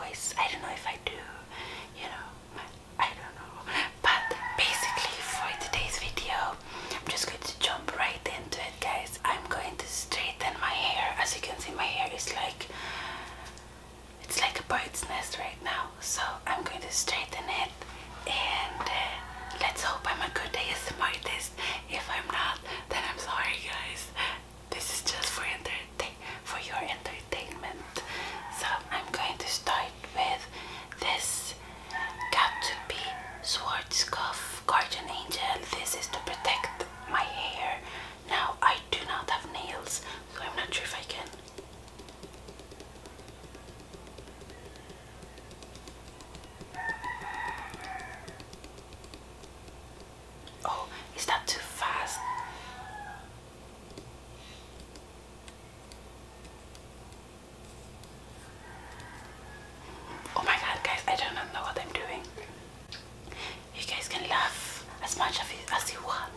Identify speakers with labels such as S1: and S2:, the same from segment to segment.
S1: voice. I don't know if I do, you know, I don't know. But basically for today's video, I'm just going to jump right into it, guys. I'm going to straighten my hair. As you can see, my hair is like, it's like a bird's nest right now. So I'm going to straighten it, and let's hope I'm a good ASMR artist. If I'm not, then I'm sorry, guys. This is just for your entertainment. So I'm going to start with this got to be Schwarzkopf Guardian Angel. This is to protect my hair. Now I do not have nails, so I'm not sure if I can. Oh, is that too fast? Oh my god, guys, I do not know what I'm doing. You guys can laugh as much as you want,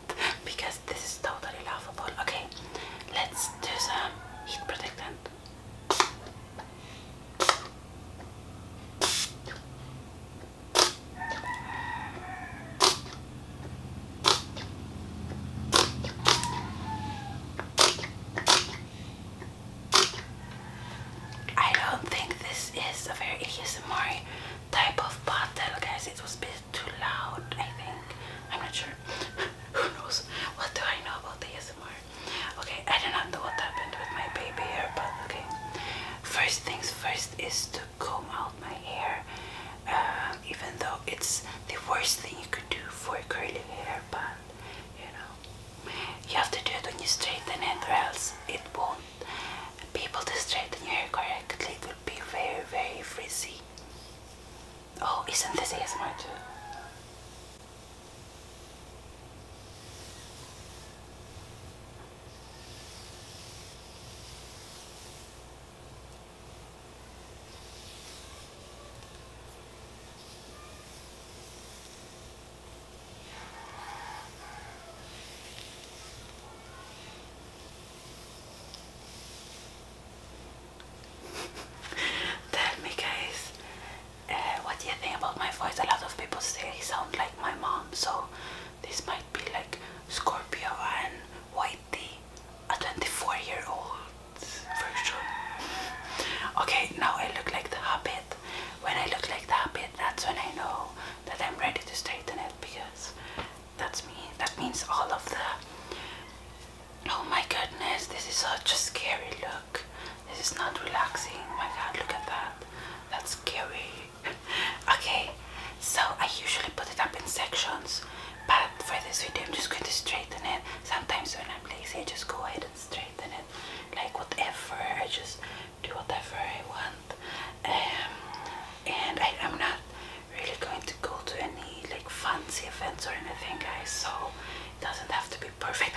S1: because this is totally laughable. Okay, let's do some heat protectant. I don't think this is a very ASMR type of bottle, guys. It was a bit too loud, I think. I'm not sure. Who knows? What do I know about ASMR? Okay, I do not know what happened with my baby hair, but okay. First things first is to comb out my hair. Even though it's the worst thing you could do for curly hair, but you know, you have to do it when you straighten it, or else it won't be able to straighten your hair correctly. It will be very, very frizzy. Oh, isn't this ASMR too? Tell me, guys, what do you think about my voice? A lot of people say I sound like my mom, so this might be like ScorpioAnnYT, a 24-year-old version. Okay, now I look like the Hobbit. When I look like the Hobbit, that's when I know that I'm ready to straighten it, because that's me. That means all of the... Oh my goodness, this is such a scary look. This is not relaxing. Oh my god, look at that. That's scary. Okay, so I usually put it up in sections, but for this video I'm just going to straighten it. Sometimes when I'm lazy, I just go ahead and straighten it. Like whatever, I just do whatever I want. And I'm not really going to go to any like fancy events or anything, guys, so it doesn't have to be perfect.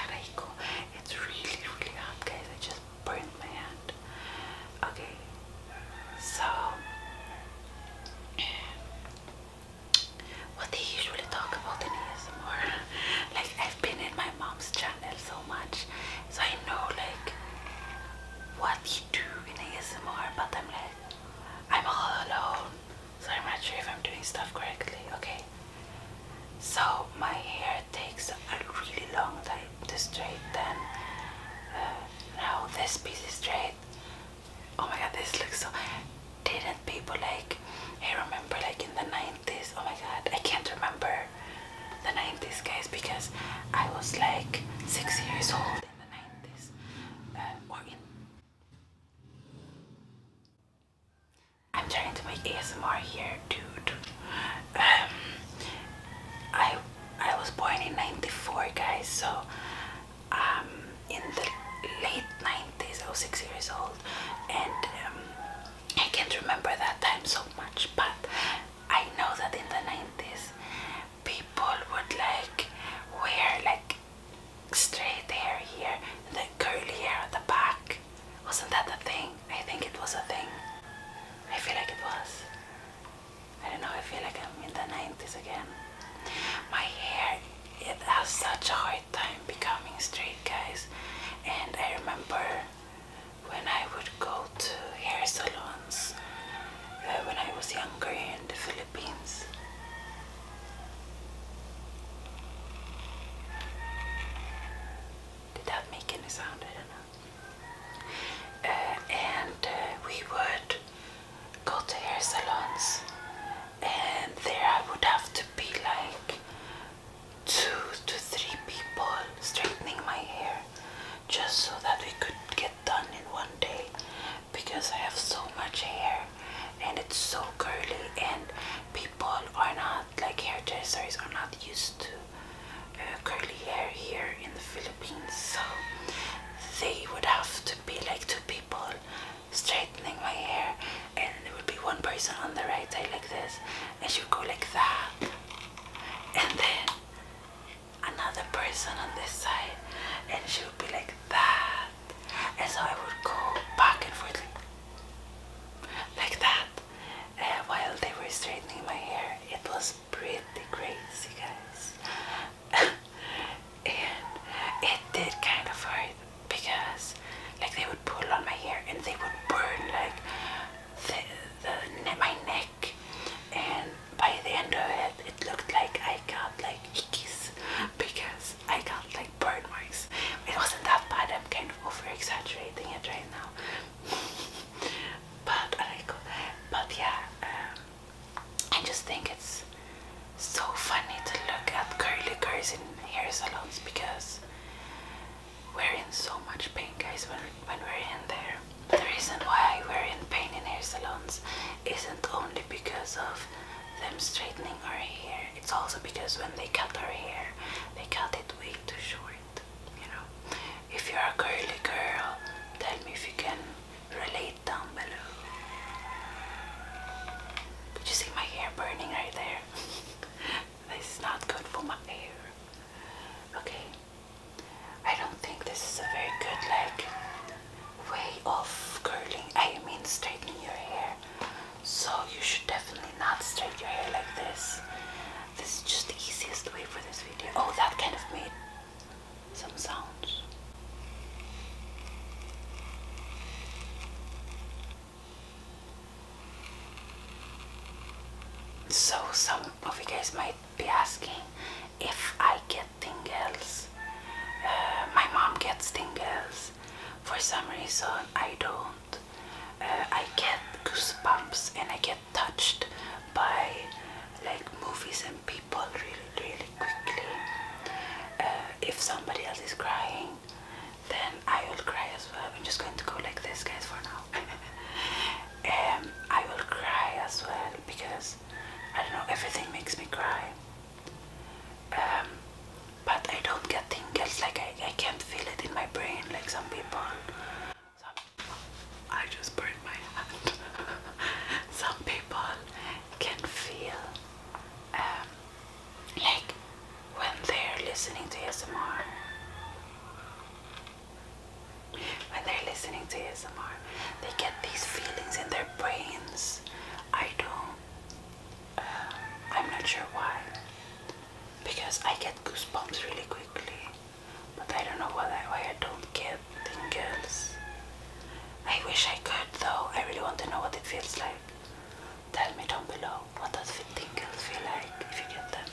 S1: It's really, really hot, guys. I just burned my hand. Okay, so what they usually talk about in ASMR, like I've been in my mom's channel so much, so I know like what you do in ASMR, but I'm all alone, so I'm not sure if I'm doing stuff correctly. Okay, so my hair takes a really long time to straighten. Now this piece is straight. Oh my god, this looks so... Didn't people like... I remember like in the 90s. Oh my god, I can't remember the 90s, guys, because I was like 6 years old in the 90s. I'm trying to make ASMR here, dude. I was born in 94, guys, so in the late 90s I was 6 years old, and I can't remember that time so much, but I know that in the 90s people would like wear like straight hair here and then curly hair at the back. Wasn't that a thing? I think it was a thing. I feel like it was. I don't know, I feel like I'm in the 90s again. My hair, it has such a hard time becoming straight, guys. And I remember when I would person on the right side like this, and she would go like that, and then another person on this side, and she would be like that, and so I would go back and forth like that while they were straightening my hair. It was pretty crazy, guys. And it did kind of hurt because like they would pull on my hair and they would burn like my neck, and by the end of it, it looked like I got like hickeys because I got like burn marks. It wasn't that bad. I'm kind of over exaggerating it right now. But yeah, I just think it's so funny to look at curly girls in hair salons because we're in so much pain, guys, when we're in there. The reason why we're in pain in hair salons isn't only because of them straightening our hair. It's also because when they cut our hair, they cut it way too short. You know, if you're a curly girl, tell me if you can relate down below. Did you see my hair burning right there? This is not good for my hair. Okay, I don't think this is a very good way of curling, straightening your hair. So you should definitely not straighten your hair like this. This is just the easiest way for this video. Oh, that kind of made some sounds. So some of you guys might be asking if I get tingles. My mom gets tingles. For some reason I don't. I get goosebumps and I get touched by like movies and people really quickly. If somebody else is crying, then I will cry as well. I'm just going to go like this, guys, for now. I will cry as well because I don't know, everything makes me cry. But I don't get tingles, like I can't feel it in my brain like some people. I just burned my hand. Some people can feel like when they're listening to ASMR. When they're listening to ASMR, they get these feelings in their brains. I don't. I'm not sure why. Because I get goosebumps really quickly. But I don't know why I don't get tingles. I wish I could though. I really want to know what it feels like. Tell me down below, what does tingles feel like if you get them?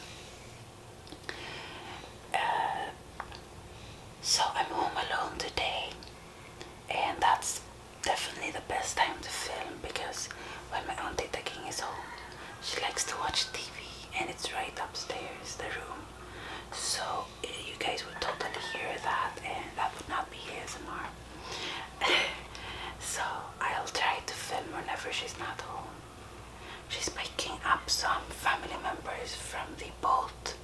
S1: So I'm home alone today, and that's definitely the best time to film because when my auntie the king is home, she likes to watch TV and it's right upstairs, the room. So you guys would totally hear that and that would not be ASMR. So I'll try to film whenever she's not home. She's picking up some family members from the boat.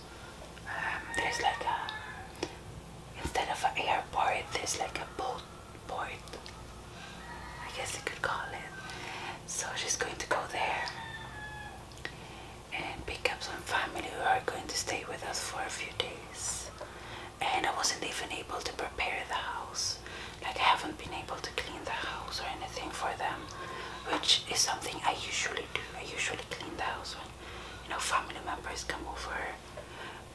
S1: There's like instead of an airport, there's like a boat port, I guess you could call it. So she's going to go there and pick up some family who are going to stay with us for a few days. And I wasn't even able to prepare the house. Like I haven't been able to clean the house or anything for them, which is something I usually do. I usually clean the house when, family members come over.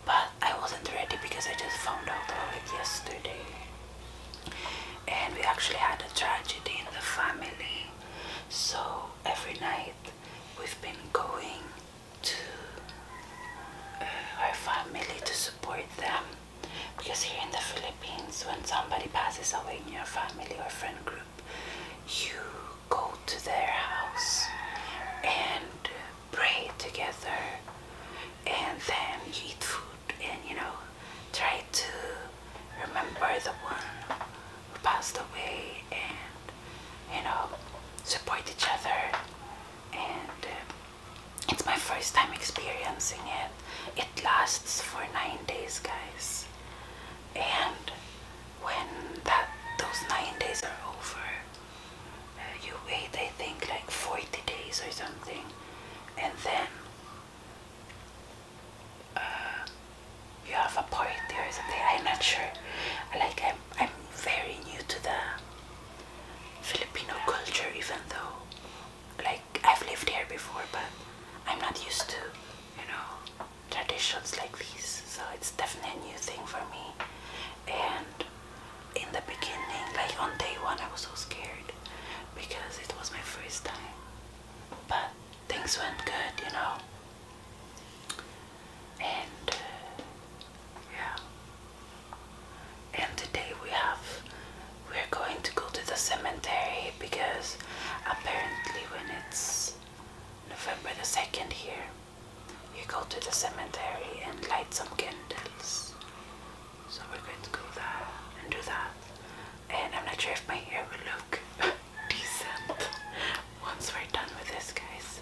S1: But I wasn't ready because I just found out about it yesterday. And we actually had a tragedy in the family. So every night we've been going to our family to support them. Because here in the Philippines, when somebody passes away in your family or friend group, you go to their house and pray together, and then you eat food and try to remember the one who passed away and support each other. And it's my first time experiencing it. It lasts for 9 days, guys. And when those 9 days are over, you wait, I think, like 40 days or something. but I'm not used to, you know, traditions like these, so it's definitely a new thing for me. And in the beginning, like on day one, I was so scared because it was my first time, but things went good, you know. And yeah, and today we're going to go to the cemetery because apparently when it's November the 2nd here, you go to the cemetery and light some candles. So we're going to go there and do that. And I'm not sure if my hair will look decent once we're done with this, guys.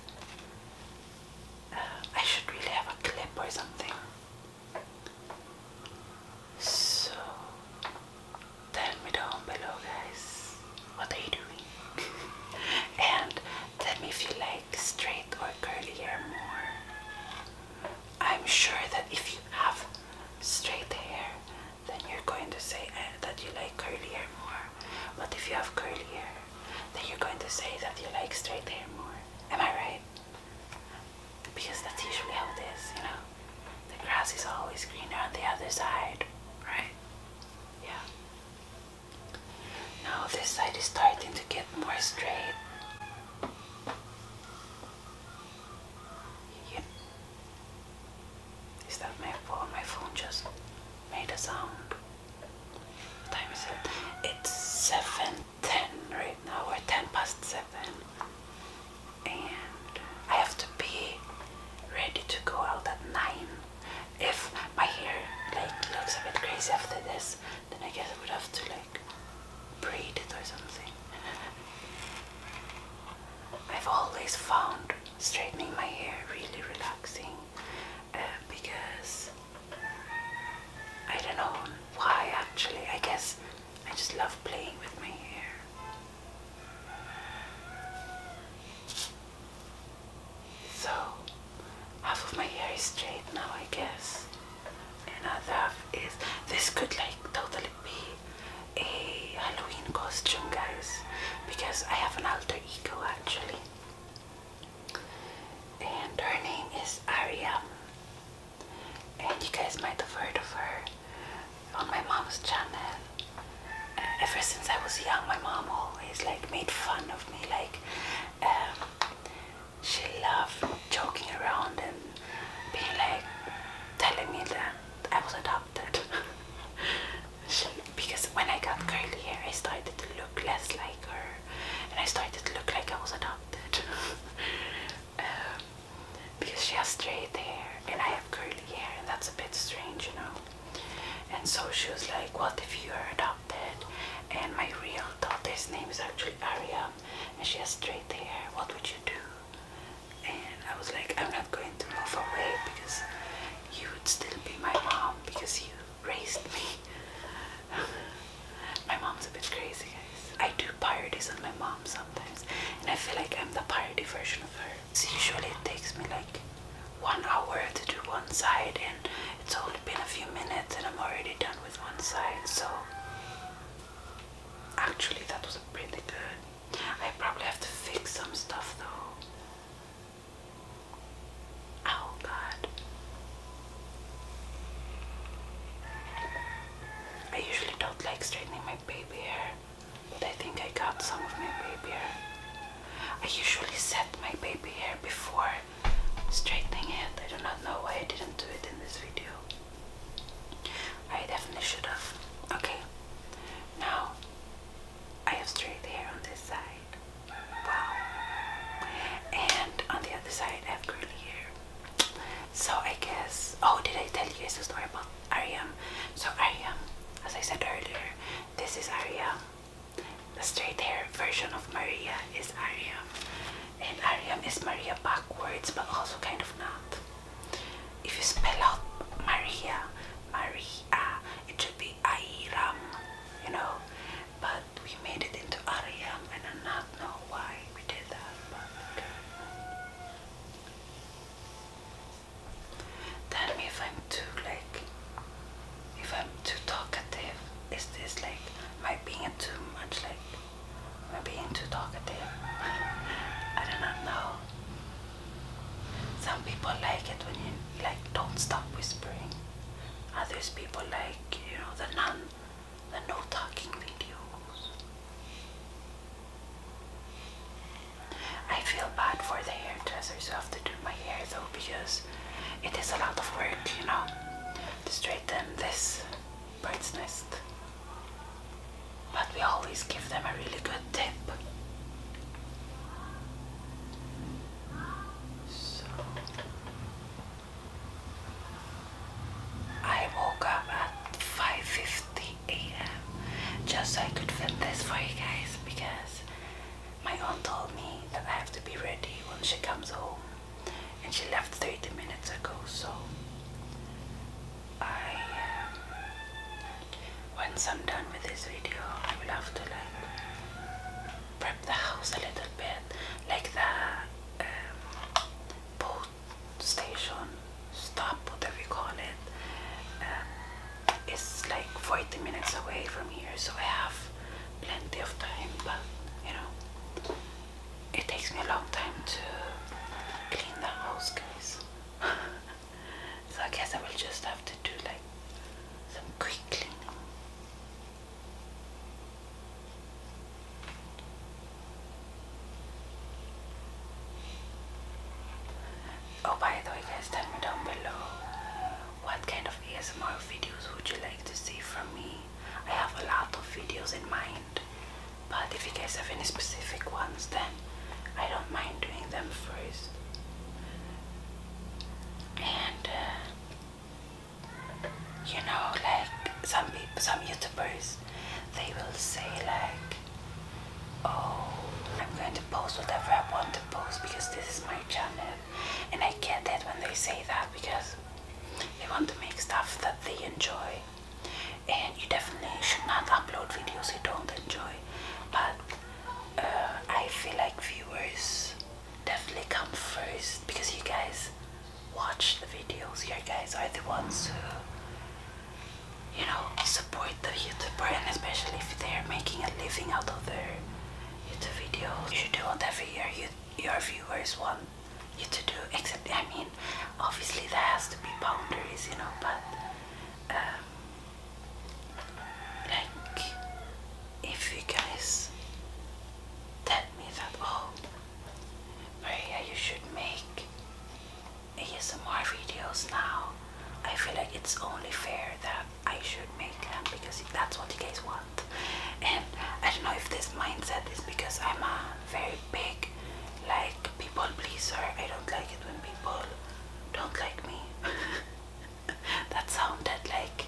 S1: I should really have a clip or something. So tell me down below, guys, what are you doing? And tell me if you like straight or curly hair more. I'm sure that if you have straight hair, then you're going to say that you like curly hair more. But if you have curly hair, then you're going to say that you like straight hair more. Am I right? Because that's usually how it is, you know. The grass is always greener on the other side, right? Yeah. Now this side is starting to get more straight. Yep. Is that my phone? My phone just made a sound. What time is it? It's 7:10 right now, or 7:10. And I have to be ready to go out at 9. If my hair like looks a bit crazy after this, then I guess I would have to like braid it or something. I've always found straightening my hair really relaxing because I don't know why actually. I guess I just love playing with my hair. So half of my hair is straight now, I guess. Another half is, this could like totally be a Halloween costume, guys, because I have an alter ego actually. And her name is Aria. And you guys might have heard of her on my mom's channel. Ever since I was young, my mom always like made fun of me, like she loved joking around and being like telling me that I was adopted. Because when I got curly hair, I started to look less like her, and I started to look like I was adopted. Because she has straight hair and I have curly hair, and that's a bit strange, you know. And so she was like, what if you are adopted and my real daughter's name is actually Aria and she has straight hair, what would you do? And I was like, I'm not going to move away because you would still be my mom because you raised me. My mom's a bit crazy, guys. I do parodies on my mom sometimes, and I feel like I'm the parody version of her. So usually it takes me like 1 hour to do one side, and it's only been a few minutes and I'm already done with one side. So actually that was pretty good. I probably have to fix some stuff though. Oh god. I usually don't like straightening my baby hair, but I think I got some of my baby hair. I usually set my baby hair before straightening it. I do not know why I didn't do it in this video. I definitely should have. Okay, now I have straight hair on this side. Wow. And on the other side I have curly hair. So I guess, oh, did I tell you guys a story about Ariam? So Ariam, as I said earlier, this is Ariam. The straight hair version of Maria is Ariam. And Ariam is Maria backwards, but also kind of not. If you spell out Maria, it should be Airam, you know. But we made it into Ariam, and I do not know why we did that, but okay. Tell me if I'm too talkative. Is this like, am I being too much, like, am I being too talkative? I do not know. bad for the hairdressers who have to do my hair though, because it is a lot of work, you know, to straighten this bird's nest. But we always give them a really good tip. So I woke up at 5:50 a.m. just so I could film this for you guys, because my aunt told me that I have to be ready when she comes home, and she left 30 minutes ago. So once I'm done with this video, I will have to like prep the house a little bit, like the boat station stop, whatever you call it, is like 40 minutes away from here, so I have plenty of time. But you know, it takes me a long time to clean the house, guys. So I guess I will just have to do like some quick cleaning. Oh, by the way, guys, tell me down below what kind of ASMR videos would you like to see from me. I have a lot of videos in mind, but if you guys have any specific ones, then I don't mind doing them first. And you know, like some people, some YouTubers, they will say like, oh, I'm going to post whatever I want to post because this is my channel. And I get it when they say that, because they want to make stuff that they enjoy. And you definitely should not upload videos you don't enjoy. But I feel like viewers definitely come first, because you guys watch the videos. You guys are the ones who, you know, support the YouTuber, and especially if they're making a living out of their YouTube videos. You should do whatever your viewers want you to do, except, I mean, obviously there has to be boundaries, you know, but like, if you guys tell me that, oh, Maria, you should make ASMR videos now, I feel like it's only fair that I should make them, because that's what you guys want. And I don't know if this mindset is because I'm a very big, like, people pleaser. I don't like it when people don't like me. That sounded like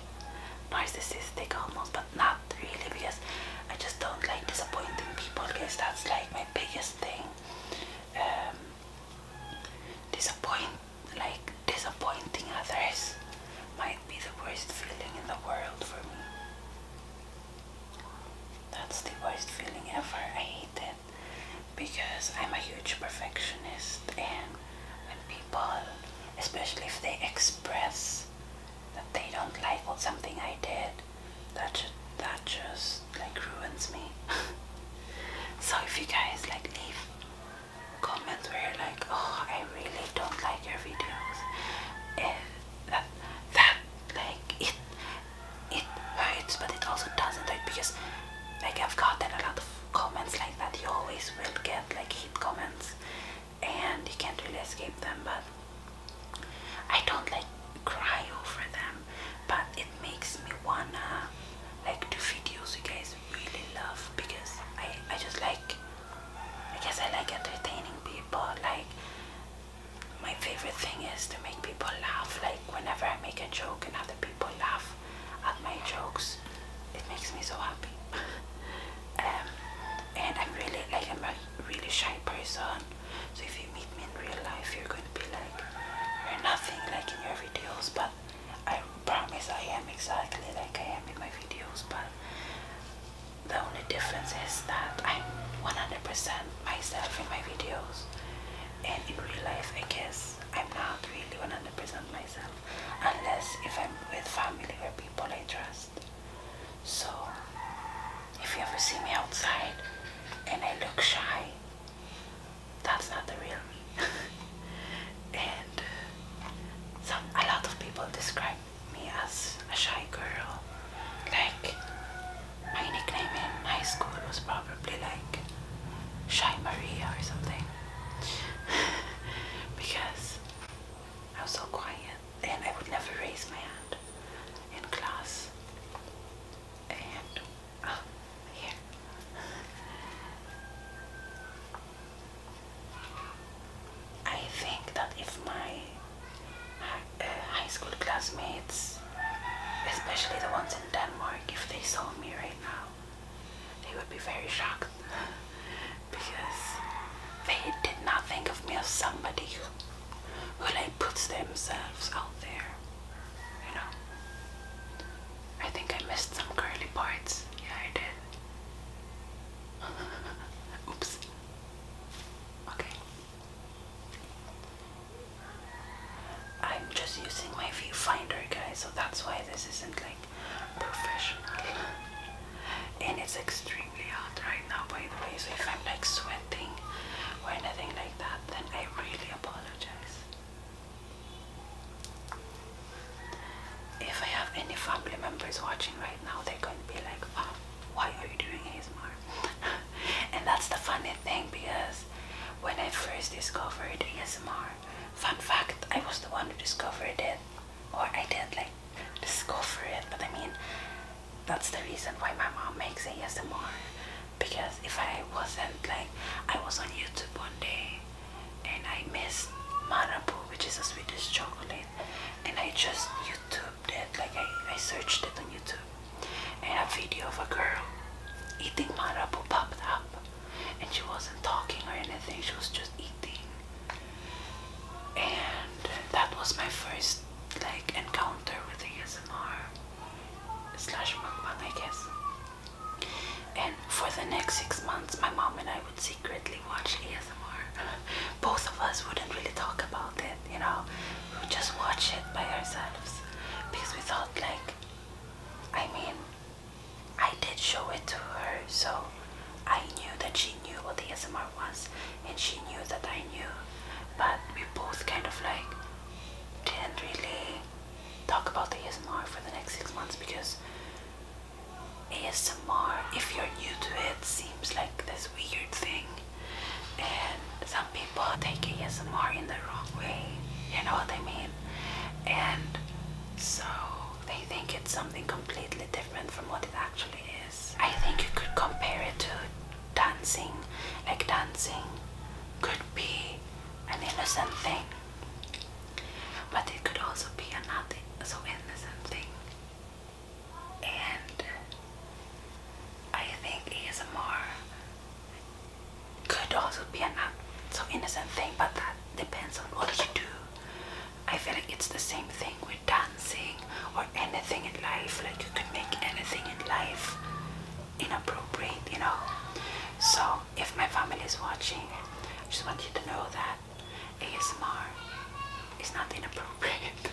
S1: classmates, especially the ones in Denmark, if they saw me right now, they would be very shocked because they did not think of me as somebody who like puts themselves out there, you know. I think I missed some curly parts. Yeah, I did. Oops. Okay. I'm just using my viewfinder, guys, so that's why this isn't like professional. And it's extremely hot right now, by the way, so if I'm like sweating or anything like that, then I really apologize. If I have any family members watching right now, they're going to be like, oh, why are you doing ASMR? And that's the funny thing, because when I first discovered ASMR, fun fact, I was the one who discovered it, or I didn't like discover it, but I mean, that's the reason why my mom makes ASMR. Because if I wasn't like, I was on YouTube one day and I missed Marabu, which is a Swedish chocolate, and I just YouTubed it, like I searched it on YouTube, and a video of a girl eating Marabu popped up, and she wasn't talking or anything, she was just eating. And that was my first like encounter with ASMR slash mukbang, I guess. And for the next 6 months, my mom and I would secretly watch ASMR. Both of us wouldn't really talk about it, you know. We would just watch it by ourselves because we thought like, I mean, I did show it to her, so I knew that she knew what ASMR was, and she knew that I knew. But we both kind of like didn't really talk about ASMR for the next 6 months, because ASMR, if you're new to it, seems like this weird thing, and some people take ASMR in the wrong way, you know what I mean? And so they think it's something completely different from what it actually is. I think you could compare it to dancing. Like dancing could be an innocent thing, but it could also be a not so innocent thing. And I think ASMR could also be a not so innocent thing, but that depends on what you do. I feel like it's the same thing with dancing or anything in life. Like you could make anything in life inappropriate, you know. So if my family is watching, I just want you to know that ASMR is not inappropriate.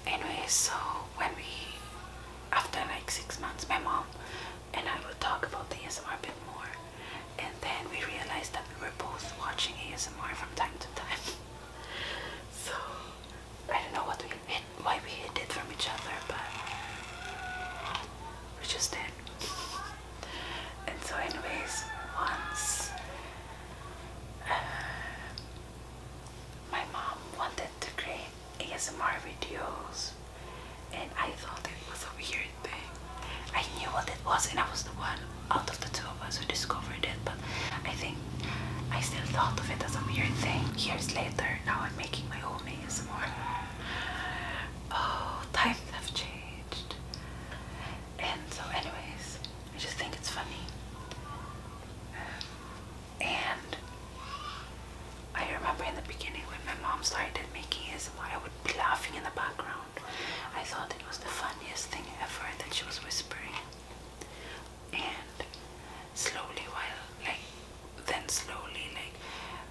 S1: Anyway, so when after like 6 months, my mom and I would talk about the ASMR a bit more, and then we realized that we were both watching ASMR from time to time. So I don't know why we hid it from each other, but we just did. And so anyways, once my mom wanted to create ASMR videos, and I thought it was a weird thing. I knew what it was, and I was the one out of the two of us who discovered it, but I think I still thought of it as a weird thing. Years later, now I'm making my own ASMR. Oh, times have changed. And so anyways, I just think it's funny. And I remember in the beginning when my mom started making ASMR, I would be laughing in the background. I thought it was the funniest thing ever that she was whispering. And slowly,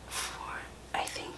S1: for I think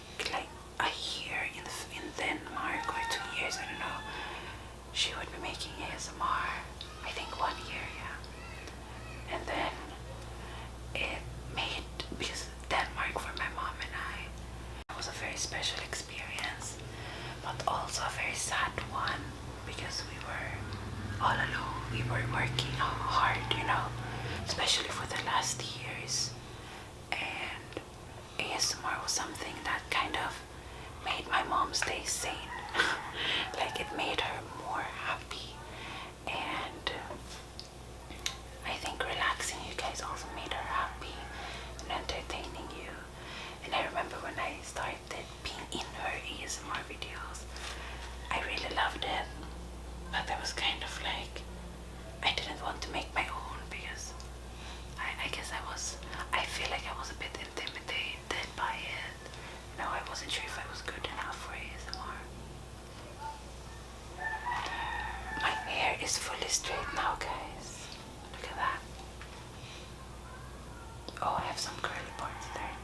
S1: have some curly parts there.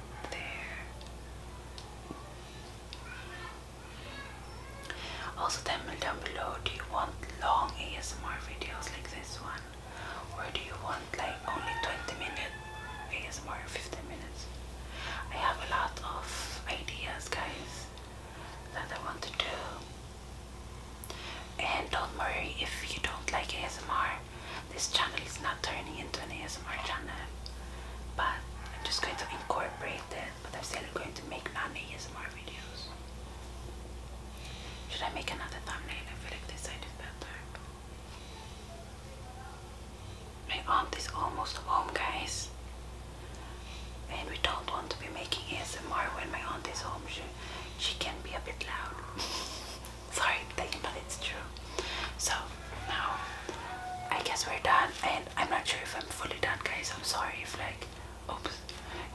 S1: Also tell me down below, do you want long ASMR videos like this one? Or do you want like only 20-minute ASMR, 15 minutes? I have a lot of ideas, guys, that I want to do. And don't worry if you don't like ASMR. This channel is not turning into an ASMR channel, but I'm just going to incorporate it, but I'm still going to make non-ASMR videos. Should I make another thumbnail? I feel like this side is better. My aunt is almost home, guys. And we don't want to be making ASMR when my aunt is home. She can be a bit loud. Sorry, but it's true. So now I guess we're done, and I'm not sure if I'm fully done, guys. I'm sorry if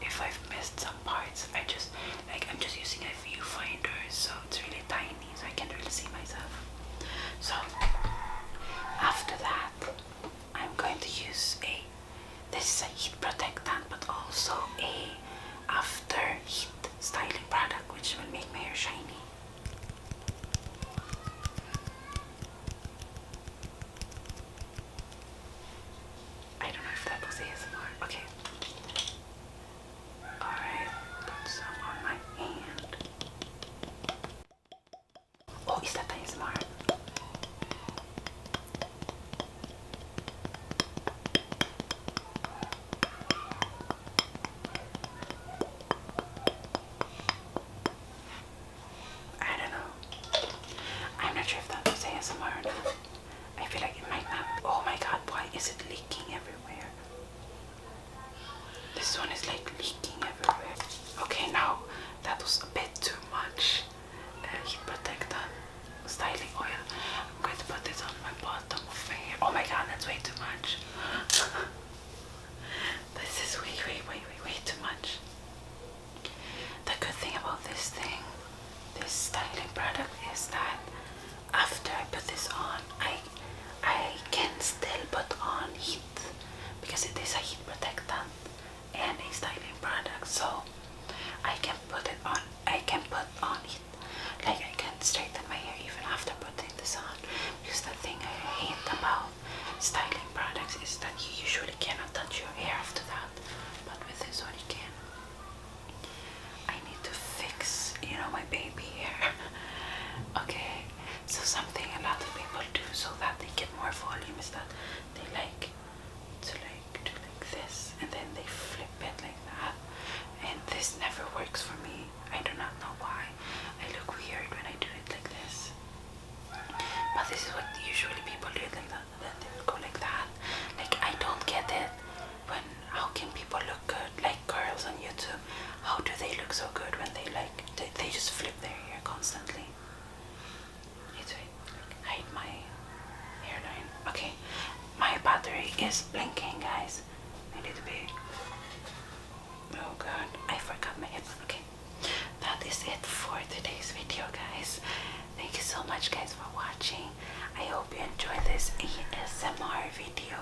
S1: if I've missed some parts. I'm just using a viewfinder, so it's really tiny, so I can't really see myself. So after that, I'm going to use this is a heat protectant, but also a after heat styling product, which will make my hair shiny. I don't know if that was ASMR. Okay. Alright, put some on my hand. Oh, is that ASMR? I don't know. I'm not sure if that was ASMR or not. I feel like it might not. Oh my god, why is it leaking everywhere? This one is like leaking everywhere. Okay, now that was a bit too much heat protectant styling oil. I'm going to put this on my bottom of my hair. Oh my god, that's way too much. This is way too much. The good thing about this styling product, is that after I put this on, I can still put on heat, because it is a heat protectant and a styling product, so I can put on heat. Like, I can straighten my hair even after putting this on, because the thing I hate about styling products is that you usually cannot touch your hair after that, but with this one you can. I need to fix, my baby hair. Okay, so something a lot of people do so that they get more volume is that they like to do like this, and then they flip it like that, and this never works for me. I do not know why. I look weird when I do it like this, but this is what usually people do, like that. They go like that. Like, I don't get it. How can people look good, like girls on YouTube? How do they look so good when they just flip their hair constantly? It's hide my hairline. Okay, my battery is blinking, guys. I need to be. Oh god, I forgot my headphone. Okay, that is it for today's video, guys. Thank you so much, guys, for watching. I hope you enjoyed this ASMR video.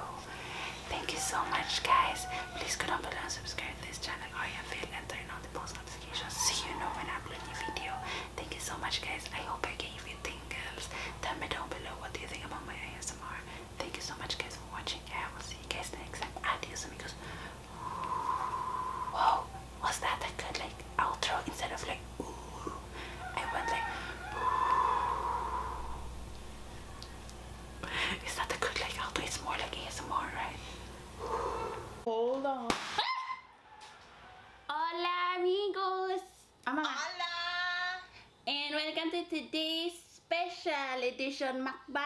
S1: Thank you so much, guys. Please go down below and subscribe to this channel, AriaVille, and turn on the post notifications so you know when I upload a new video. Thank you so much, guys. I hope I gave you tingles. Tell me down below, what do you think about my ASMR? Thank you so much, guys, for watching. I will see you guys next time. Adios, amigos. Whoa, was that a good outro instead of ooh? I went is that a good outro? It's more like ASMR, right?
S2: Hold on. Hola, amigos.
S3: Hola!
S2: And welcome to today's special edition mukbang.